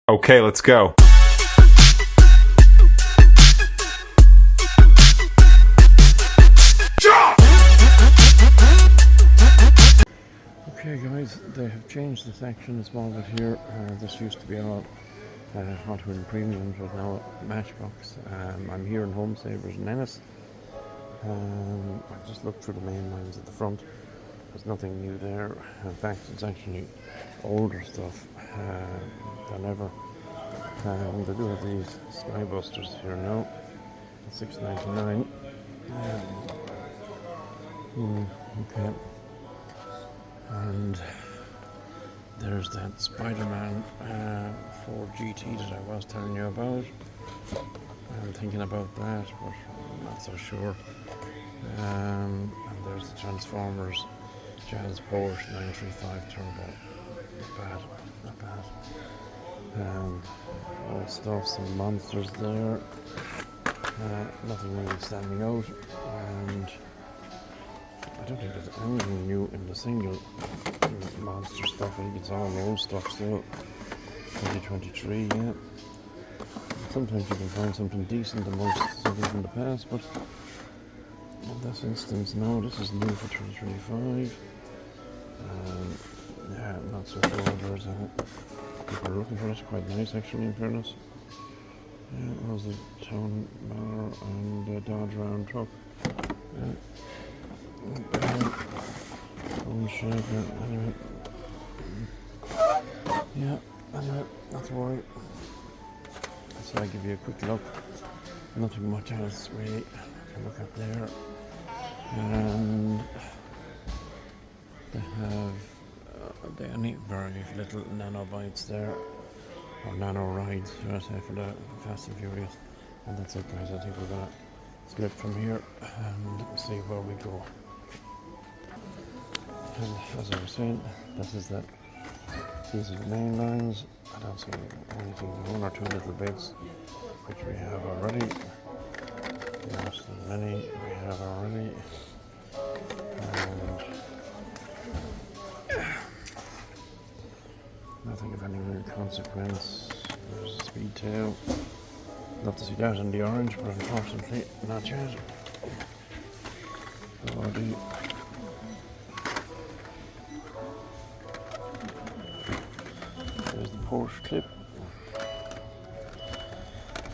Okay, let's go. Okay guys, they have changed the section a small bit here. This used to be all Hotwheels premiums, but now Matchbox. I'm here in Home Savers in Ennis. I've just looked for the Mainlines at the front. There's nothing new there. In fact, it's actually older stuff than ever. They do have these Skybusters here now, $6.99. Okay, and there's that Spider-Man 4 GT that I was telling you about. I'm thinking about that, but I'm not so sure. And there's the Transformers Jazz Porsche 935 Turbo. Not bad. Old stuff, some monsters there. Nothing really standing out. And I don't think there's anything new in the single monster stuff. I think it's all old stuff still. 2023, yeah. Sometimes you can find something decent amongst something from the past, but in this instance, no, this is new for 2025. Yeah, I'm not so sure there's people are looking for it. Quite nice, actually, in fairness. Yeah, it was a town bar and a Dodge Ram truck. Old shape, anyway. Yeah, anyway, not to worry. So I give you a quick look. Nothing much else really to look at there. And they have they only very little nano bites there, or nano rides, should I say, for the Fast and Furious. And that's it, guys. I think we're gonna split from here and see where we go. And as I was saying, these are the main lines. I don't see anything, one or two little bits which we have already. Not many we have already. And nothing of any real consequence. There's a Speedtail. Love to see that in the orange, but unfortunately not yet. Already. There's the Porsche clip.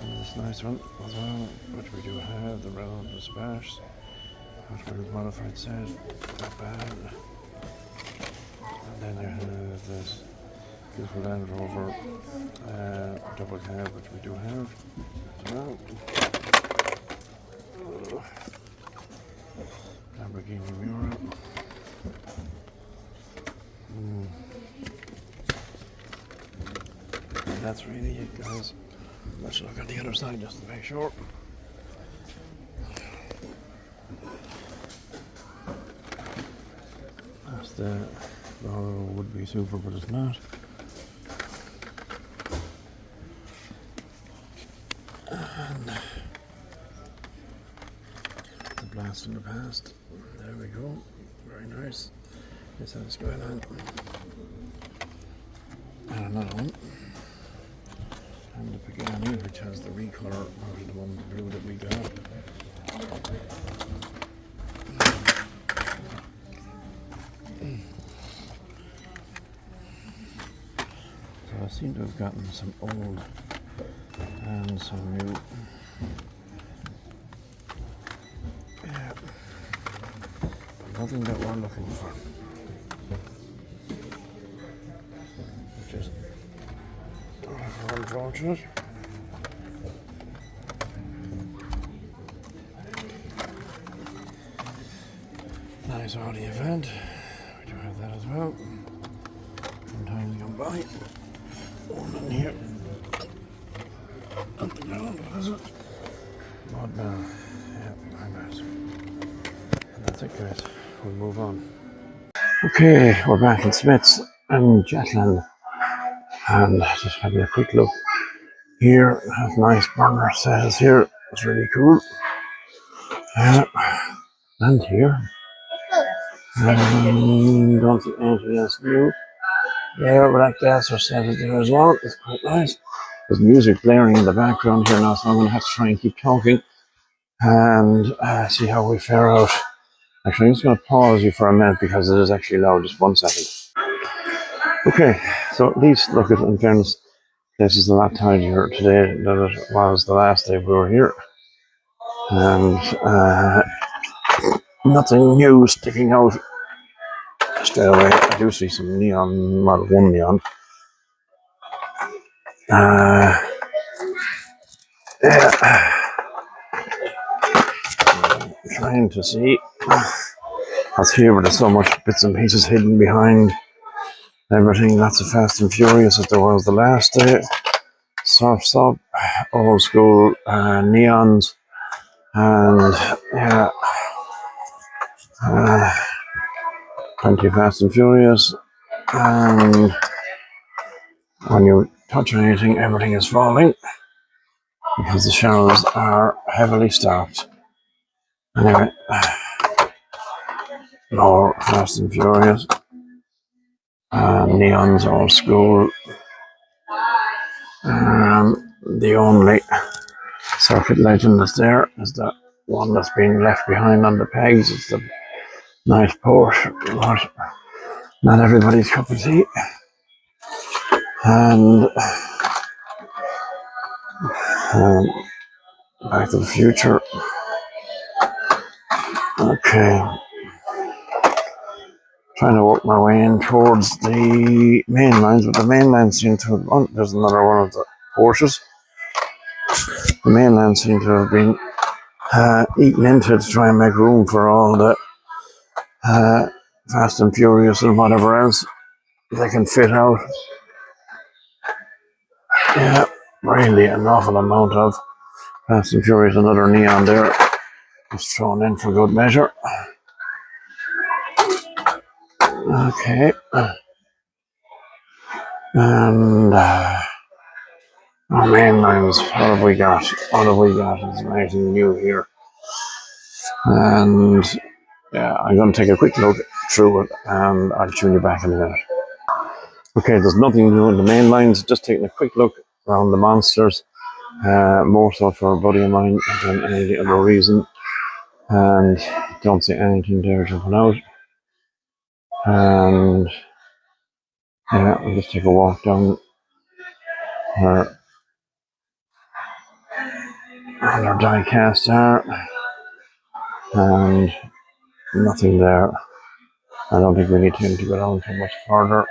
And this nice one as well, which we do have, the round the splash. Hotwheels modified set, not bad. And then you have this beautiful Land Rover double cab, which we do have as well. Lamborghini Miura. And that's really it, guys. Let's look at the other side just to make sure. That's the Volvo would be super, but it's not. And the blast from the past. There we go. Very nice. This has Skyline. And another one. And the Pagani, which has the recolor out of the one blue that we got. So I seem to have gotten some old and some new. Yeah. Nothing that we're looking for. Which is unfortunate. Nice Audi event. We do have that as well. Sometimes gone by. One in here. On the ground, what is it? Mod now. Yeah, I'm out. And that's it, guys. We'll move on. Okay, we're back in Smith's and Jetland. And just having a quick look here. Has nice burner cells here. It's really cool. And here. Don't see anything else new. Yeah, but that gas are set there as well. It's quite nice. There's music blaring in the background here now, so I'm going to have to try and keep talking and see how we fare out. Actually, I'm just going to pause you for a minute because it is actually loud. Just 1 second. Okay, so at least look at, in fairness, this is a lot tidier today than it was the last day we were here. And nothing new sticking out straight away. I do see some neon, well, one neon. Yeah, trying to see what's here, but there's so much bits and pieces hidden behind everything. Lots of Fast and Furious as there was the last day. Surf's up, old school neons, and yeah, plenty of Fast and Furious. And when you touch anything, everything is falling because the shelves are heavily stocked. Anyway, more Fast and Furious, neons, old school. The only circuit legend that's there is the one that's been left behind on the pegs. It's the nice Porsche, but not everybody's cup of tea. And Back to the Future. Okay, trying to work my way in towards the Mainlines, but the Mainlines seem to have. Oh, there's another one of the Porsches. The Mainlines seem to have been eaten into to try and make room for all the Fast and Furious and whatever else they can fit out. Yeah, really an awful amount of Fast and Furious. Another neon there was thrown in for good measure. Okay, and our main lines. What have we got? What have we got? Is there anything new here? And yeah, I'm going to take a quick look through it, and I'll tune you back in a minute. Okay, there's nothing new in the main lines. Just taking a quick look around the monsters. More so for a buddy of mine than any other reason. And don't see anything there jumping out. And yeah, I'll just take a walk down where our die casts are. And nothing there. I don't think we need to go down too much further.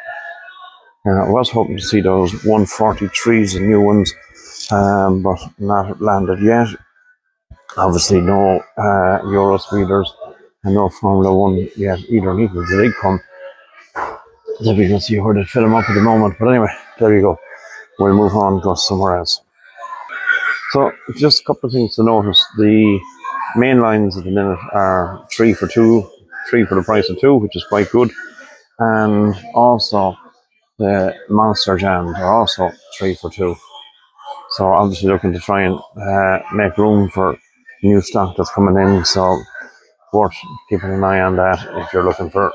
I was hoping to see those 1.43's, the new ones, but not landed yet. Obviously, no Euro speeders and no Formula One yet either. Neither did they come. So we can see where they fill them up at the moment. But anyway, there you go. We'll move on, go somewhere else. So, just a couple of things to notice. The main lines at the minute are 3 for 2, 3 for the price of 2, which is quite good. And also, the Monster Jams are also 3 for 2. So, obviously, looking to try and make room for new stock that's coming in. So, worth keeping an eye on that if you're looking for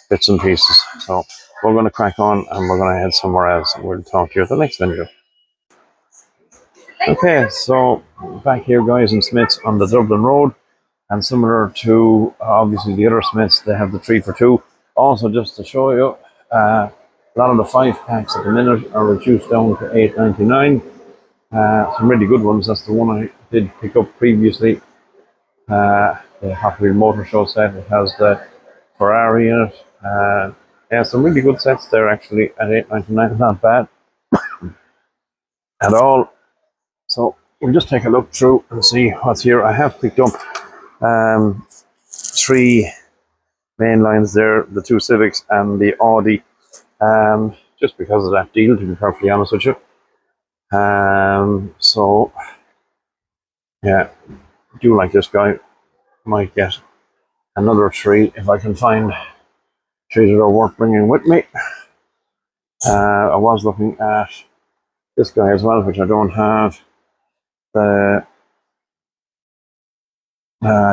bits and pieces. So, we're going to crack on and we're going to head somewhere else. We'll talk to you at the next video. Okay, so back here, guys, in Smith's on the Dublin Road, and similar to obviously the other Smiths, they have the 3 for 2. Also, just to show you, a lot of the 5 packs at the minute are reduced down to $8.99. Some really good ones. That's the one I did pick up previously. The Hot Wheels Motor Show set. It has the Ferrari in it. Yeah, some really good sets there actually at $8.99. Not bad at all. So we'll just take a look through and see what's here. I have picked up 3 main lines there, the 2 Civics and the Audi, just because of that deal, to be perfectly honest with you. So yeah, I do like this guy. Might get another 3 if I can find 3 that are worth bringing with me. I was looking at this guy as well, which I don't have. The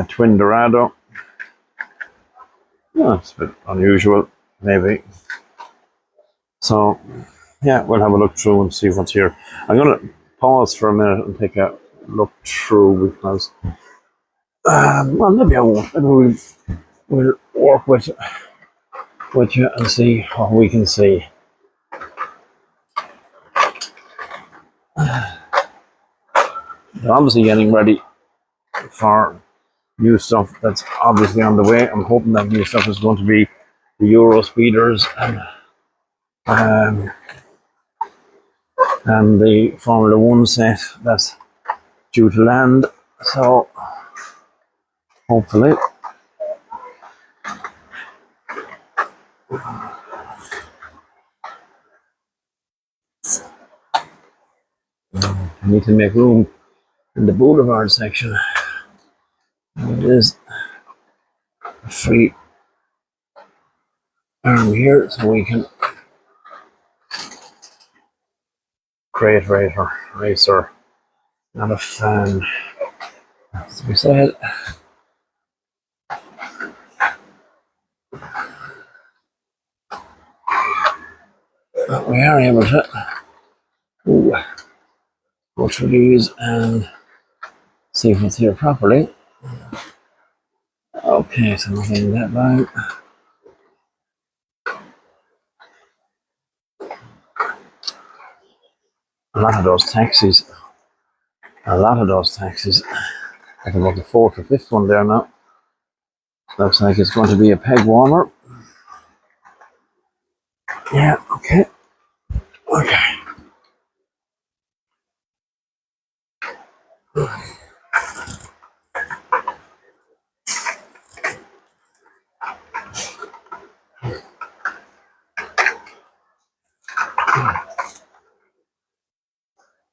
Twin Dorado. Oh, it's a bit unusual, maybe. So yeah, we'll have a look through and see what's here. I'm going to pause for a minute and take a look through because, well, maybe I won't. Maybe we'll work with you and see what we can see. They're obviously getting ready for new stuff that's obviously on the way. I'm hoping that new stuff is going to be the Euro speeders um, and the Formula One set that's due to land. So hopefully. I need to make room in the boulevard section. It is a free arm here, so we can create racer, not a fan. As we said, but we are able to go through these and see if it's here properly. Okay, so nothing in that line. A lot of those taxis, I think about the fourth or fifth one there now. Looks like it's going to be a peg warmer. Yeah, okay.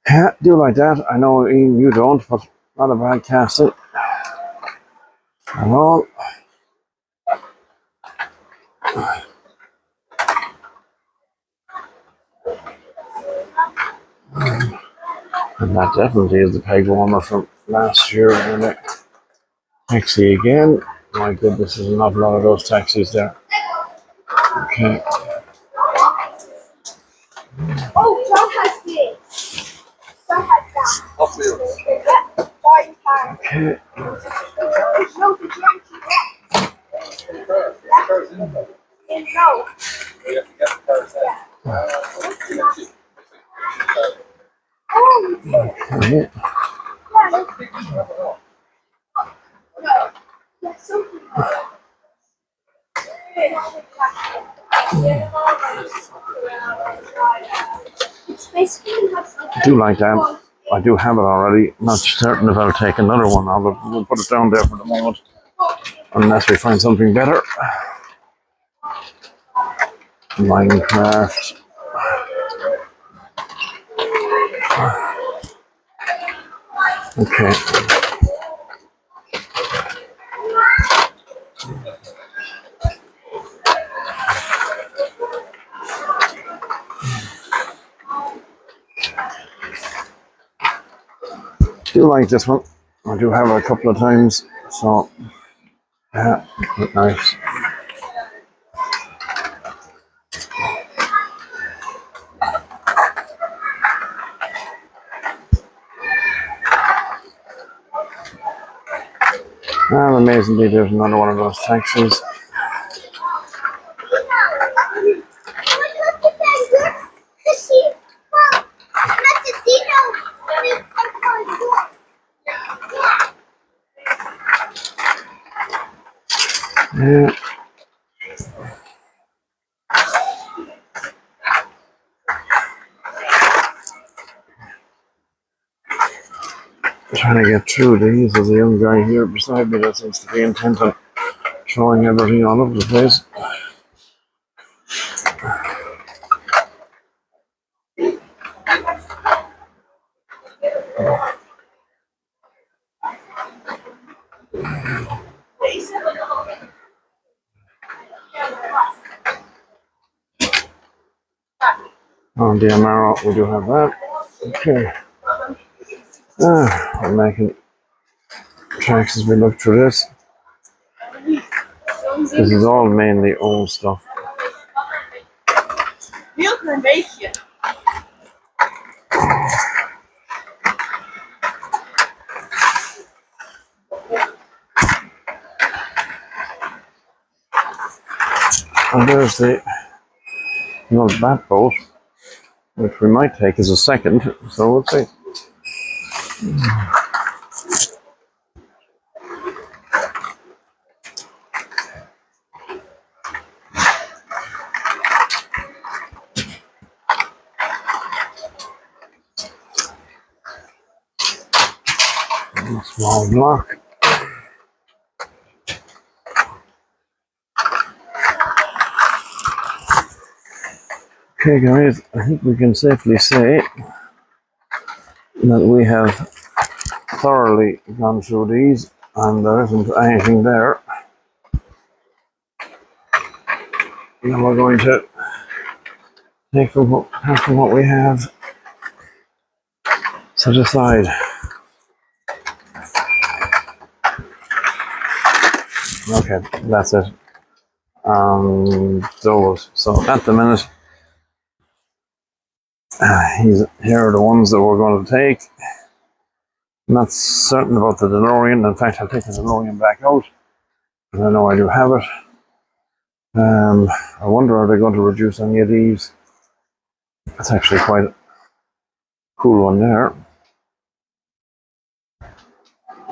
Yeah, do like that. I know, Ian, you don't, but not a bad casting at all. And that definitely is the peg warmer from last year. And the taxi again. My goodness, there's an awful lot of those taxis there. Okay. Oh, John has this. John has that. Hotwheels. Yeah. Okay. No, the John no. You have to get the cars out. Okay. I do like that. I do have it already. Not certain if I'll take another one. We'll put it down there for the moment, unless we find something better. Minecraft. Okay. Do like this one. I do have it a couple of times, so yeah, nice. And amazingly, there's another one of those taxis. Yeah. Trying to get through these. There's a young guy here beside me that seems to be intent on throwing everything all over the place. On the Amaro, we do have that. Okay. We're making tracks as we look through this. This is all mainly old stuff. Veel klein beetje. And there's the old bat boat, which we might take as a second, so we'll see. Small block. Okay guys, I think we can safely say that we have thoroughly gone through these and there isn't anything there. Now we're going to take from what we have set aside. Okay, that's it. Those. So at the minute, here are the ones that we're going to take. I'm not certain about the DeLorean. In fact, I'll take the DeLorean back out, because I know I do have it. I wonder, are they going to reduce any of these? That's actually quite a cool one there.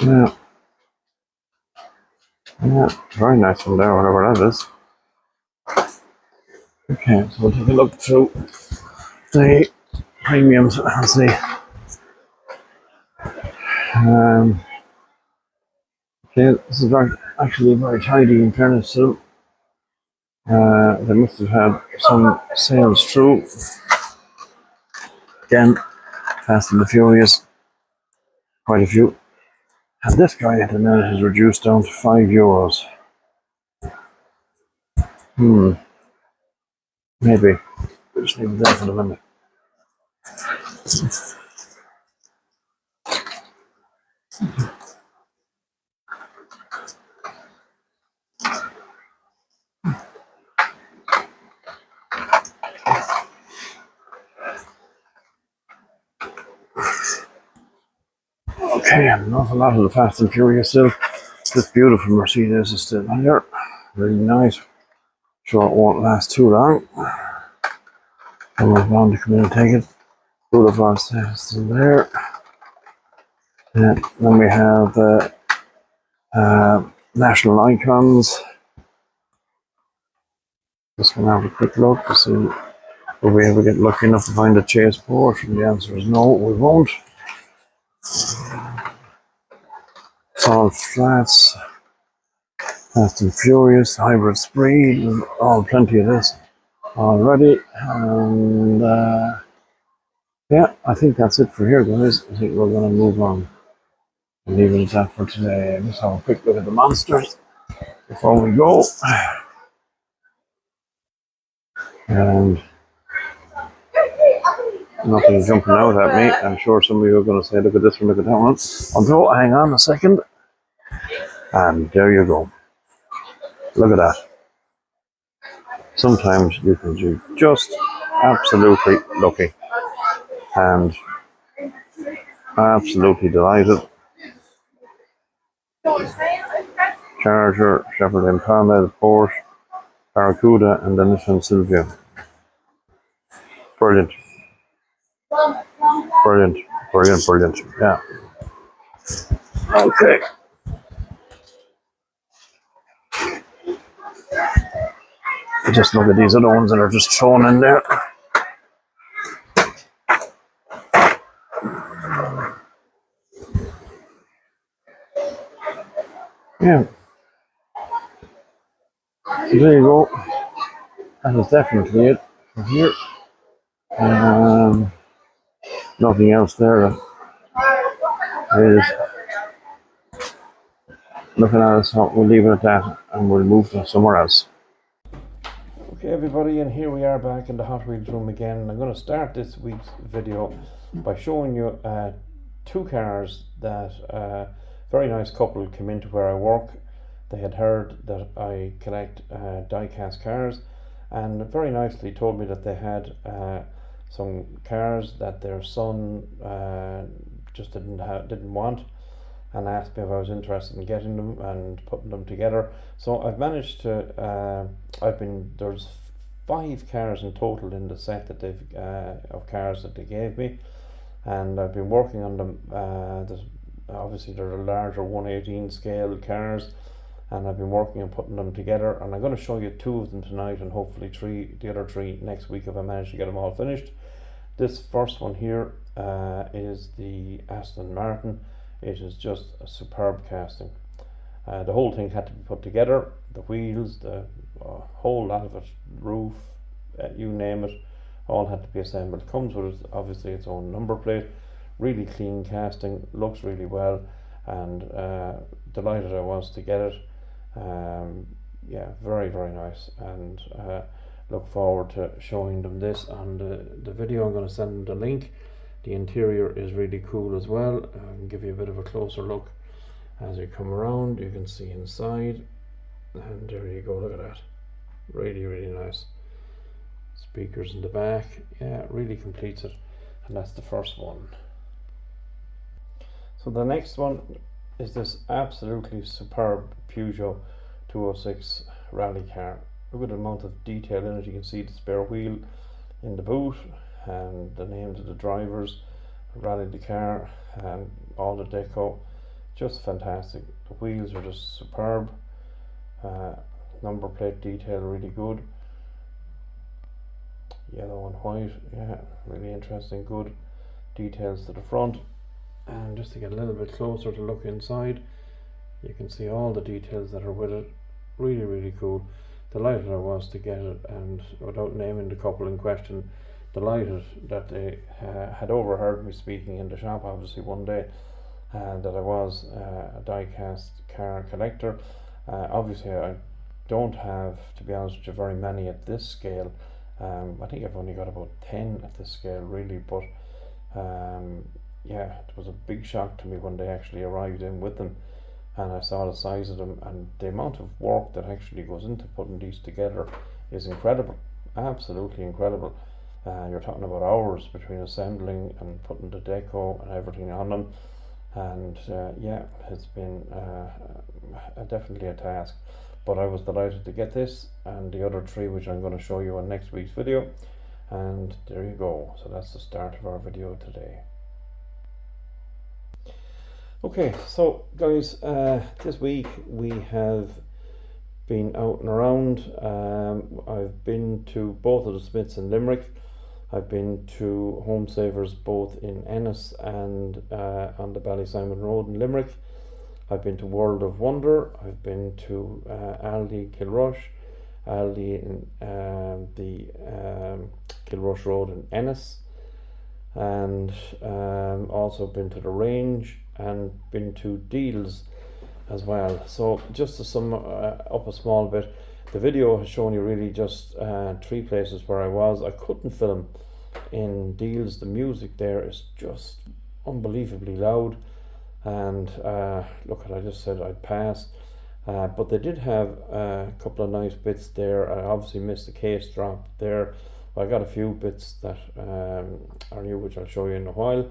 Yeah. Yeah, very nice one there, whatever that is. Okay, so we'll take a look through the premiums and see. Okay, this is actually very tidy in fairness to them. They must have had some sales through. Again, Fast and the Furious, quite a few. And this guy at the minute is reduced down to €5. Maybe. We'll just leave it there for the minute. Okay, an awful lot of the Fast and Furious still. This beautiful Mercedes is still here. Really nice. Sure it won't last too long. Someone's bound to come in and take it. Boulevard is still there. And then we have the National Icons. Just going to have a quick look to see if we ever get lucky enough to find a Chase Porsche. And the answer is no, we won't. Salt Flats, Fast and Furious, Hybrid Speed, all plenty of this already. And yeah, I think that's it for here, guys. I think we're going to move on and leave it at that for today. Just have a quick look at the monsters before we go. And nothing jumping out at me. I'm sure some of you are going to say, look at this one, look at that one. Although, hang on a second. And there you go. Look at that. Sometimes you can be just absolutely lucky. And absolutely delighted. Charger, Chevrolet Impala, Porsche, Barracuda, and the Nissan Silvia. Brilliant. Brilliant, brilliant, brilliant. Yeah. Okay. Just look at these other ones that are just thrown in there. Yeah. So there you go. That is definitely it for here. Nothing else there. Is looking at us, so we'll leave it at that and we'll move to somewhere else. Okay everybody, and here we are back in the Hot Wheels room again, and I'm going to start this week's video by showing you two cars that a very nice couple came into where I work. They had heard that I collect die-cast cars, and very nicely told me that they had some cars that their son just didn't want, and asked me if I was interested in getting them and putting them together. So I've managed to. There's 5 cars in total in the set that they've of cars that they gave me, and I've been working on them. Obviously they're the larger 1.18 scale cars, and I've been working on putting them together, and I'm going to show you 2 of them tonight, and hopefully the other 3 next week if I manage to get them all finished. This first one here is the Aston Martin. It is just a superb casting. The whole thing had to be put together, the wheels, the whole lot of it, roof, you name it, all had to be assembled. It comes with obviously its own number plate, really clean casting, looks really well, and delighted I was to get it. Yeah, very nice, and look forward to showing them this on the video. I'm going to send them the link. The interior is really cool as well. I can give you a bit of a closer look. As you come around, you can see inside, and there you go, look at that. Really nice. Speakers in the back, yeah, really completes it, and that's the first one. So the next one is this absolutely superb Peugeot 206 rally car. Look at the amount of detail in it. You can see the spare wheel in the boot, and the names of the drivers who rallied the car, and all the deco, just fantastic. The wheels are just superb. Number plate detail really good. Yellow and white, yeah, really interesting. Good details to the front, and just to get a little bit closer to look inside, you can see all the details that are with it. Really cool. Delighted I was to get it, and without naming the couple in question, delighted that they had overheard me speaking in the shop obviously one day, and that I was a die-cast car collector. Obviously I don't have, to be honest with you, very many at this scale. I think I've only got about 10 at this scale really, but yeah, it was a big shock to me when they actually arrived in with them, and I saw the size of them, and the amount of work that actually goes into putting these together is incredible, absolutely incredible. You're talking about hours between assembling and putting the deco and everything on them, and yeah, it's been definitely a task, but I was delighted to get this and the other 3, which I'm going to show you on next week's video. And there you go, so that's the start of our video today. Okay, so guys, this week we have been out and around. I've been to both of the Smiths in Limerick. I've been to Home Savers both in Ennis and on the Ballysimon Road in Limerick. I've been to World of Wonder. I've been to Aldi Kilrush, Aldi in the Kilrush Road in Ennis, and also been to the Range and been to Deals as well. So just to sum up a small bit, the video has shown you really just 3 places where I was. I couldn't film in Deals. The music there is just unbelievably loud, and look, I just said I'd pass, but they did have a couple of nice bits there. I obviously missed the case drop there. I got a few bits that are new, which I'll show you in a while.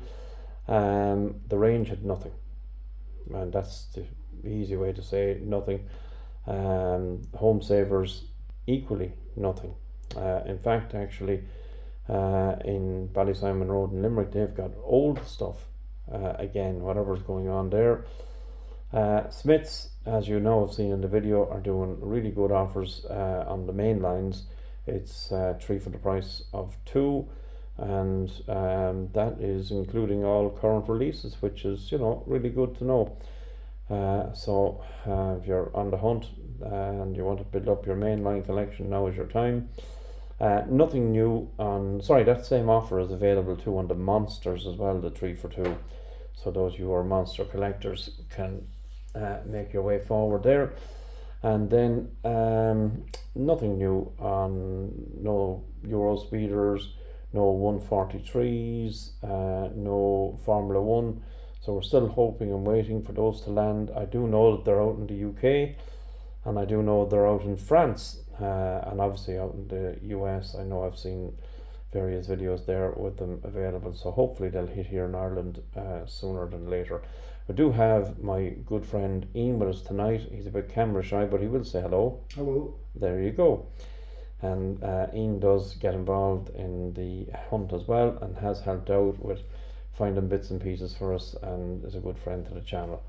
The Range had nothing, and that's the easy way to say nothing. Home Savers equally nothing. In fact, actually, in Ballysimon Road in Limerick, they've got old stuff again, whatever's going on there. Smiths, as you know, have seen in the video, are doing really good offers on the Mainlines. It's 3 for the price of 2, and that is including all current releases, which is, you know, really good to know. So if you're on the hunt and you want to build up your mainline collection, now is your time. Nothing new on, sorry, that same offer is available too on the Monsters as well, the 3 for 2. So those who are monster collectors can make your way forward there. And then nothing new on, no Euro Speeders, no 1.43's, no Formula 1. So we're still hoping and waiting for those to land. I do know that they're out in the UK, and I do know they're out in France. and obviously out in the US, I know I've seen various videos there with them available, so hopefully they'll hit here in Ireland sooner than later. I do have my good friend Ian with us tonight. He's a bit camera shy, but he will say hello. Hello. There you go. And Ian does get involved in the hunt as well, and has helped out with finding bits and pieces for us, and is a good friend to the channel.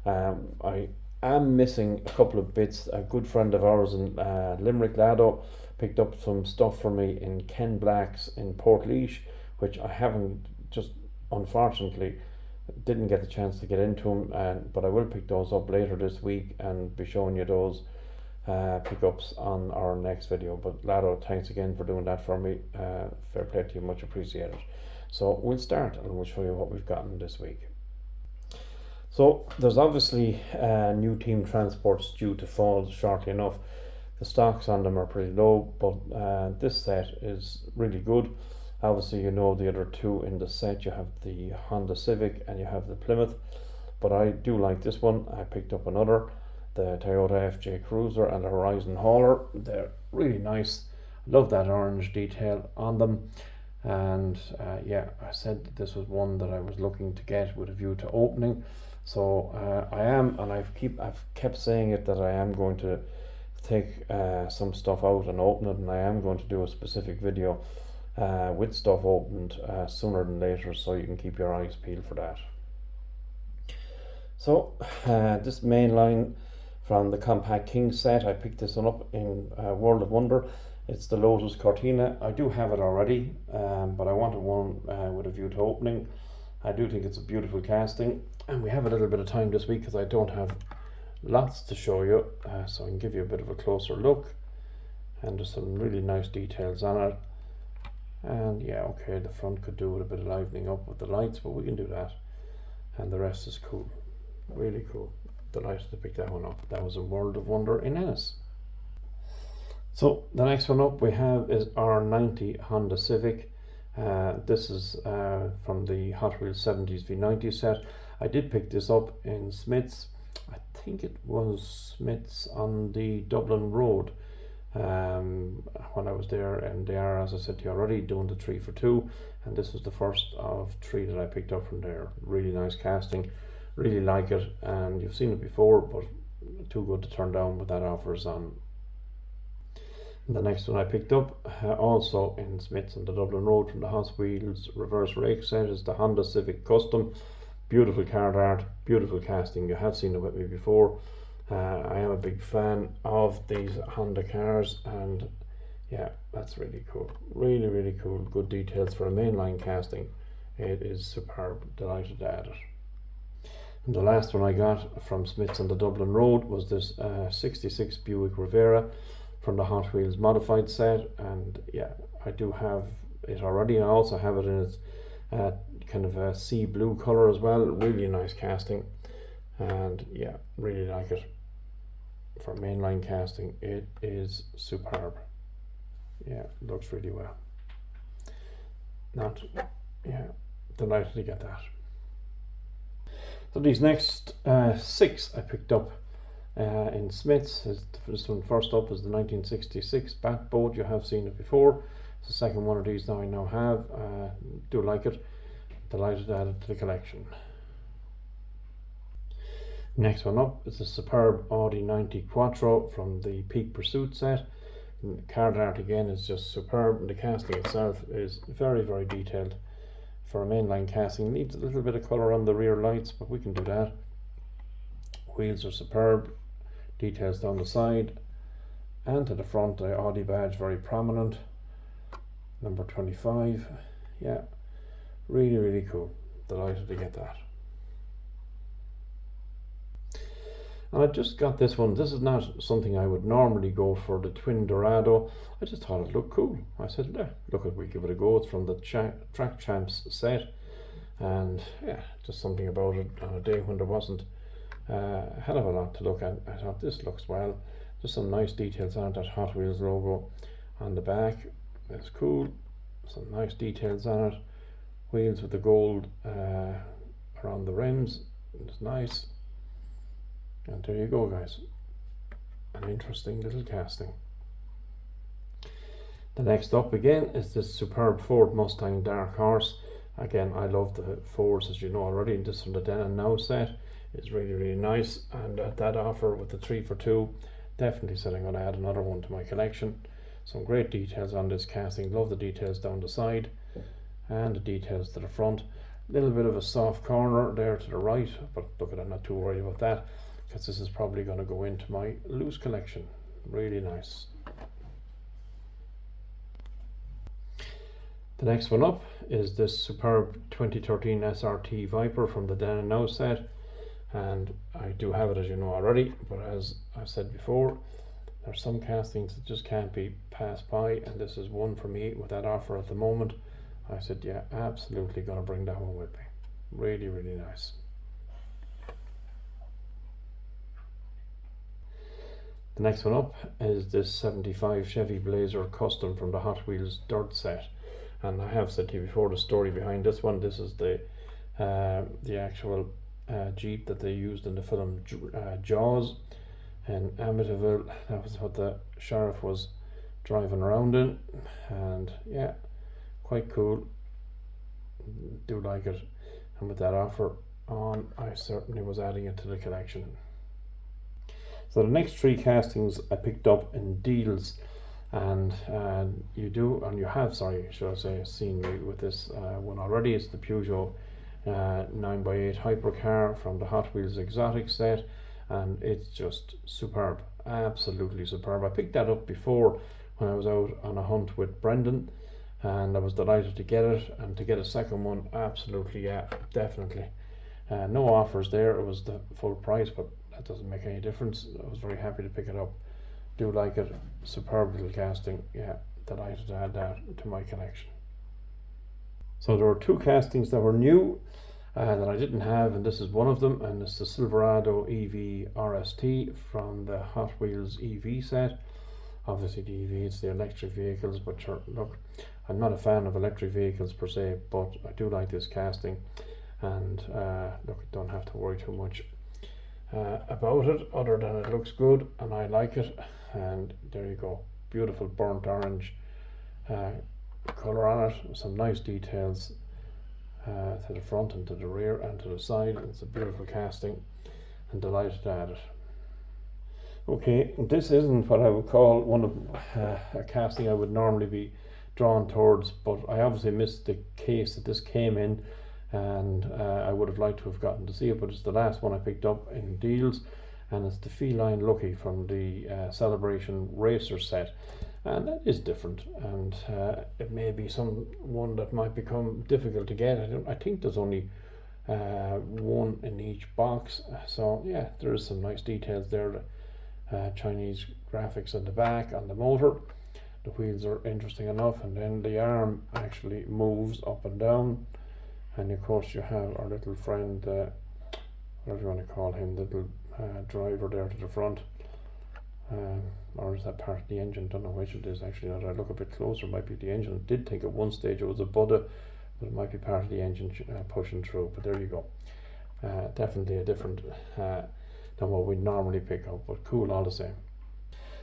I am missing a couple of bits. A good friend of ours in Limerick, Lado, picked up some stuff for me in Ken Black's in Portlaoise, which I haven't, just unfortunately didn't get the chance to get into them, but I will pick those up later this week and be showing you those pickups on our next video. But Lado, thanks again for doing that for me. Fair play to you, much appreciated. So we'll start and we'll show you what we've gotten this week. So there's obviously new team transports due to fall shortly enough. The stocks on them are pretty low, but this set is really good. Obviously, you know the other two in the set. You have the Honda Civic and you have the Plymouth, but I do like this one. I picked up another, the Toyota FJ Cruiser and the Horizon Hauler. They're really nice. Love that orange detail on them. And yeah, I said that this was one that I was looking to get with a view to opening. So I am, and I've kept saying it, that I am going to take some stuff out and open it, and I am going to do a specific video with stuff opened sooner than later, so you can keep your eyes peeled for that. So this Mainline from the Compact King set, I picked this one up in World of Wonder. It's the Lotus Cortina. I do have it already, but I wanted one with a view to opening. I do think it's a beautiful casting, and we have a little bit of time this week because I don't have lots to show you, so I can give you a bit of a closer look. And there's some really nice details on it. And yeah, okay, the front could do with a bit of livening up with the lights, but we can do that. And the rest is cool, really cool. Delighted to pick that one up. That was a World of Wonder in Ennis. So the next one up we have is our 90 Honda Civic. This is from the Hot Wheels 70s V90 set. I did pick this up in Smith's. I think it was Smith's on the Dublin Road when I was there, and they are, as I said to you already, doing the 3 for 2, and this was the first of 3 that I picked up from there. Really nice casting, really like it, and you've seen it before, but too good to turn down with that offer is on. The next one I picked up, also in Smith's on the Dublin Road from the Hot Wheels reverse rake set, is the Honda Civic Custom. Beautiful card art, beautiful casting. You have seen it with me before. I am a big fan of these Honda cars, and yeah, that's really cool. Really, really cool. Good details for a mainline casting. It is superb. Delighted to add it. And the last one I got from Smith's on the Dublin Road was this 66 Buick Rivera from the Hot Wheels modified set, and yeah, I do have it already. I also have it in its kind of a sea blue color as well. Really nice casting, and yeah, really like it. For mainline casting, it is superb. Yeah, looks really well. Delighted to get that. So these next 6 I picked up in Smith's. This one first up is the 1966 Bat Boat. You have seen it before. It's the second one of these now I now have. Do like it. Delighted to add it to the collection. Next one up is the superb Audi 90 Quattro from the Peak Pursuit set. And the card art again is just superb, and the casting itself is very, very detailed. For a mainline casting, needs a little bit of colour on the rear lights, but we can do that. Wheels are superb, details down the side, and to the front, the Audi badge very prominent. Number 25, yeah, really, really cool. Delighted to get that. And I just got this one. This is not something I would normally go for, the Twin Dorado. I just thought it looked cool. I said, yeah, look, we give it a go. It's from the Track Champs set, and yeah, just something about it on a day when there wasn't a hell of a lot to look at. I thought this looks well. Just some nice details on that Hot Wheels logo on the back. It's cool. Some nice details on it. Wheels with the gold around the rims. It's nice. And there you go, guys. An interesting little casting. The next up again is this superb Ford Mustang Dark Horse. Again, I love the Fords, as you know already, and this from the Then and Now set is really nice, and at that offer with the 3 for 2, definitely said I'm going to add another one to my collection. Some great details on this casting. Love the details down the side and the details to the front. A little bit of a soft corner there to the right, but look, I'm not too worried about that because this is probably going to go into my loose collection. Really nice. The next one up is this superb 2013 SRT Viper from the Then and Now set, and I do have it, as you know already, but as I've said before, there's some castings that just can't be passed by, and this is one for me with that offer at the moment. I said, yeah, absolutely gonna bring that one with me. Really nice. The next one up is this 75 Chevy Blazer Custom from the Hot Wheels Dirt set. And I have said to you before the story behind this one. This is the actual Jeep that they used in the film Jaws in Amityville. That was what the sheriff was driving around in, and yeah, quite cool. Do like it, and with that offer on, I certainly was adding it to the collection. So the next 3 castings I picked up in deals, and you have seen me with this one already. It's the Peugeot 9x8 hypercar from the Hot Wheels Exotic set, and it's just superb, absolutely superb. I picked that up before when I was out on a hunt with Brendan, and I was delighted to get it, and to get a second one, absolutely, yeah, definitely. No offers there, it was the full price, but that doesn't make any difference. I was very happy to pick it up. Do like it, superb little casting, yeah, delighted to add that to my collection. So there were 2 castings that were new that I didn't have, and this is one of them, and it's the Silverado EV RST from the Hot Wheels EV set. Obviously the EV, it's the electric vehicles, but sure, look, I'm not a fan of electric vehicles per se, but I do like this casting, and look, don't have to worry too much about it, other than it looks good and I like it. And there you go, beautiful burnt orange colour on it, some nice details to the front and to the rear and to the side. It's a beautiful casting, and delighted to add it. Okay, this isn't what I would call one of a casting I would normally be drawn towards, but I obviously missed the case that this came in, and I would have liked to have gotten to see it, but it's the last one I picked up in deals, and it's the Feline Lucky from the Celebration Racer set, and that is different, and it may be one that might become difficult to get. I think there's only one in each box, so yeah, there is some nice details there. Chinese graphics on the back, on the motor. The wheels are interesting enough, and then the arm actually moves up and down, and of course you have our little friend, whatever you want to call him, little driver there to the front, or is that part of the engine? Don't know which it is actually. Now that I look a bit closer, it might be the engine. I did think at one stage it was a Buddha, but it might be part of the engine pushing through. But there you go, definitely a different than what we normally pick up, but cool all the same.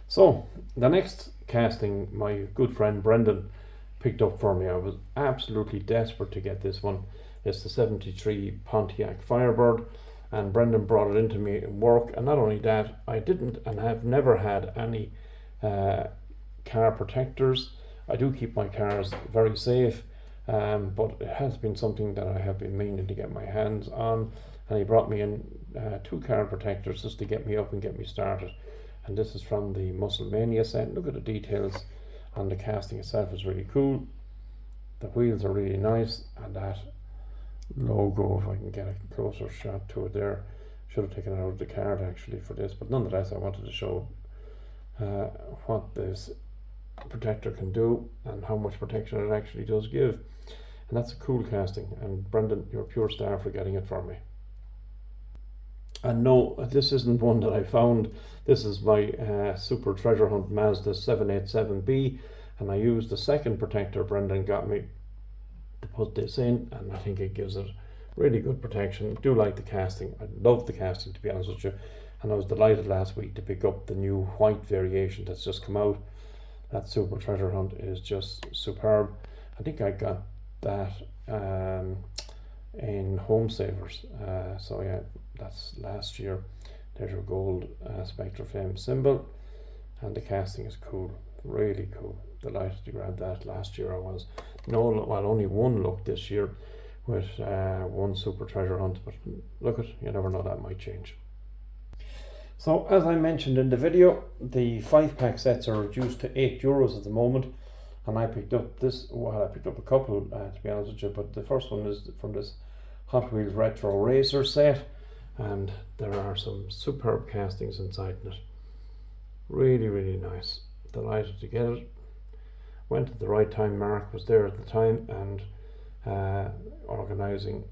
So the next casting my good friend Brendan picked up for me. I was absolutely desperate to get this one. It's the 73 Pontiac Firebird, and Brendan brought it into me in work, and not only that, I didn't and have never had any car protectors. I do keep my cars very safe, but it has been something that I have been meaning to get my hands on, and he brought me in 2 car protectors just to get me up and get me started. And this is from the Muscle Mania set. Look at the details on the casting itself, is really cool. The wheels are really nice, and that logo, if I can get a closer shot to it there, should have taken it out of the card actually for this, but nonetheless I wanted to show what this protector can do and how much protection it actually does give. And that's a cool casting, and Brendan, you're a pure star for getting it for me. And no, this isn't one that I found. This is my super treasure hunt Mazda 787B, and I used the second protector Brendan got me to put this in, and I think it gives it really good protection. Do like the casting. I love the casting, to be honest with you, and I was delighted last week to pick up the new white variation that's just come out. That Super Treasure Hunt is just superb. I think I got that in Home Savers. So yeah, that's last year. There's your gold Spectre Flame symbol, and the casting is cool, really cool. Delighted to grab that. Last year I was only one luck this year with one Super Treasure Hunt, but look at, you never know, that might change. So as I mentioned in the video, the 5-pack sets are reduced to €8 at the moment, and I picked up this. Well, I picked up a couple to be honest with you, but the first one is from this Hot Wheels Retro Racer set, and there are some superb castings inside it. Really, really nice. Delighted to get it. Went at the right time. Mark was there at the time and organising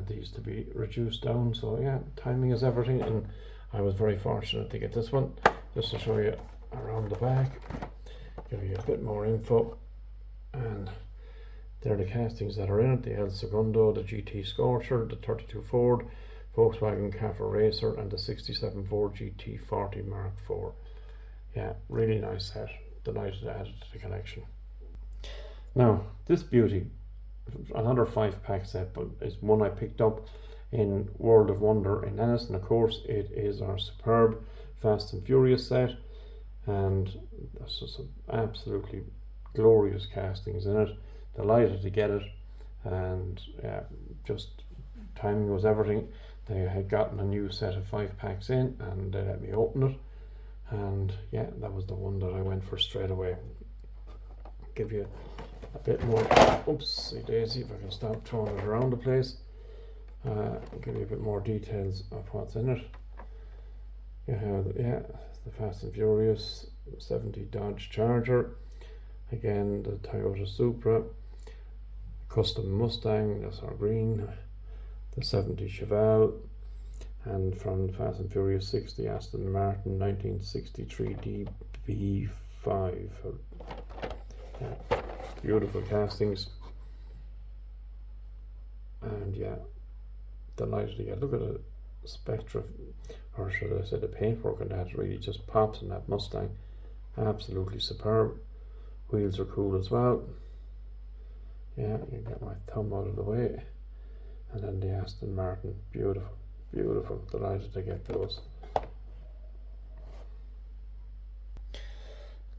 these to be reduced down. So yeah, timing is everything, and I was very fortunate to get this one. Just to show you around the back, give you a bit more info, and they're the castings that are in it: the El Segundo, the GT Scorcher, the 32 Ford, Volkswagen Cafer Racer, and the 67 Ford GT40 Mark IV. Yeah, really nice set. Delighted to add it to the collection. Now, this beauty, another 5-pack set, but it's one I picked up in World of Wonder in Ennis, and of course it is our superb Fast and Furious set, and there's just some absolutely glorious castings in it. Delighted to get it, and yeah, just timing was everything. They had gotten a new set of 5-packs in, and they let me open it, and yeah, that was the one that I went for straight away. Give you a bit more, oopsie daisy, if I can stop throwing it around the place. Give you a bit more details of what's in it. You have, yeah, the Fast and Furious 70 Dodge Charger, again the Toyota Supra, custom Mustang, that's our green, the 70 Chevelle, and from the Fast and Furious 6, the Aston Martin 1963 DB5. Yeah, beautiful castings, and yeah, delighted to get. Look at the Spectra, or should I say the paintwork on that, really just pops in that Mustang. Absolutely superb. Wheels are cool as well. Yeah, you get my thumb out of the way. And then the Aston Martin, beautiful, beautiful. Delighted to get those.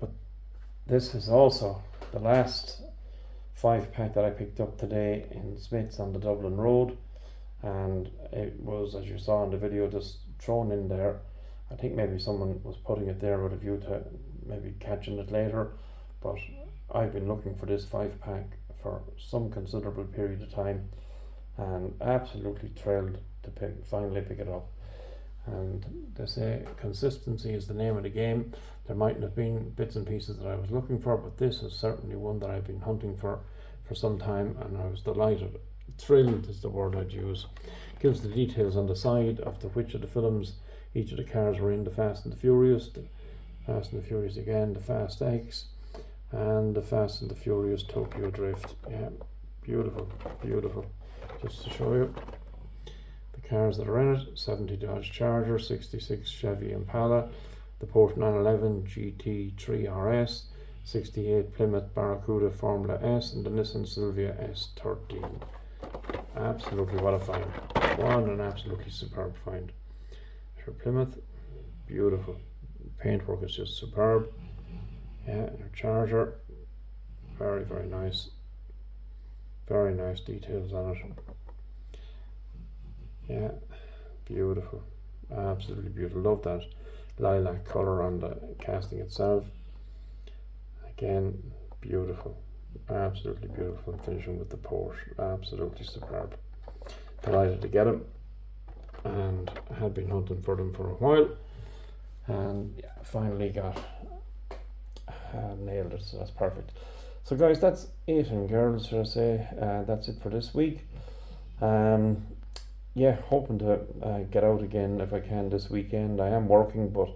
But this is also the last 5-pack that I picked up today in Smith's on the Dublin Road, and it was, as you saw in the video, just thrown in there. I think maybe someone was putting it there with a view to maybe catching it later, but I've been looking for this 5-pack for some considerable period of time, and absolutely thrilled to finally pick it up. And they say consistency is the name of the game. There mightn't have been bits and pieces that I was looking for, but this is certainly one that I've been hunting for some time, and I was delighted. Thrilled is the word I'd use. Gives the details on the side of which of the films each of the cars were in: the Fast and the Furious, again, the Fast X, and the Fast and the Furious Tokyo Drift. Yeah, beautiful, beautiful. Just to show you the cars that are in it: 70 Dodge Charger, 66 Chevy Impala, the Porsche 911 GT3 RS, 68 Plymouth Barracuda Formula S, and the Nissan Silvia S13. Absolutely, what a find. What an absolutely superb find. For Plymouth, beautiful. Paintwork is just superb. Yeah, your Charger, very, very nice. Very nice details on it. Yeah, beautiful. Absolutely beautiful. Love that lilac colour on the casting itself. Again, beautiful. Absolutely beautiful. Finishing with the Porsche. Absolutely superb. Delighted to get them, and had been hunting for them for a while, and yeah, finally got nailed it. So that's perfect. So guys, that's it, and girls, should I say, that's it for this week. Yeah, hoping to get out again if I can this weekend. I am working, but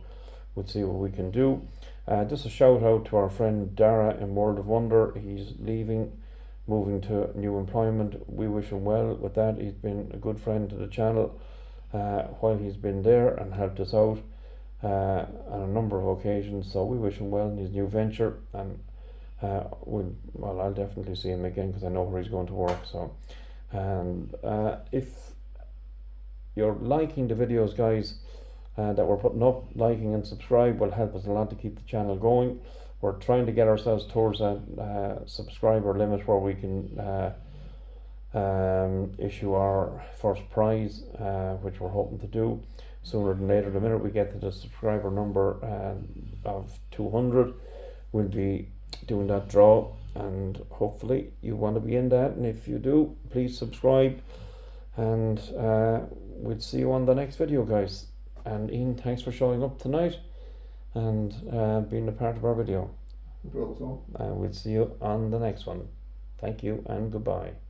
we'll see what we can do. Just a shout out to our friend Dara in World of Wonder. He's leaving, moving to new employment. We wish him well with that. He's been a good friend to the channel while he's been there and helped us out. on a number of occasions. So we wish him well in his new venture, and I'll definitely see him again because I know where he's going to work. So, and if you're liking the videos, guys, that we're putting up, liking and subscribe will help us a lot to keep the channel going. We're trying to get ourselves towards that subscriber limit where we can issue our first prize, which we're hoping to do sooner than later. The minute we get to the subscriber number of 200, we'll be doing that draw, and hopefully you want to be in that, and if you do, please subscribe, and we'll see you on the next video, guys. And Ian, thanks for showing up tonight and being a part of our video. No problem at all. We'll see you on the next one. Thank you and goodbye.